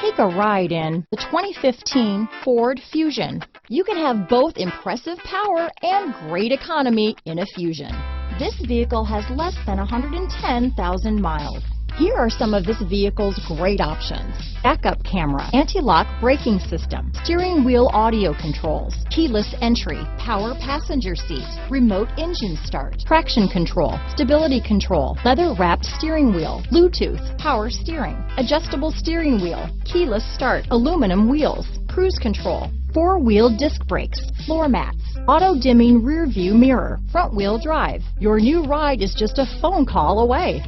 Take a ride in the 2015 Ford Fusion. You can have both impressive power and great economy in a Fusion. This vehicle has less than 110,000 miles. Here are some of this vehicle's great options: backup camera, anti-lock braking system, steering wheel audio controls, keyless entry, power passenger seat, remote engine start, traction control, stability control, leather-wrapped steering wheel, Bluetooth, power steering, adjustable steering wheel, keyless start, aluminum wheels, cruise control, four-wheel disc brakes, floor mats, auto-dimming rear view mirror, front-wheel drive. Your new ride is just a phone call away.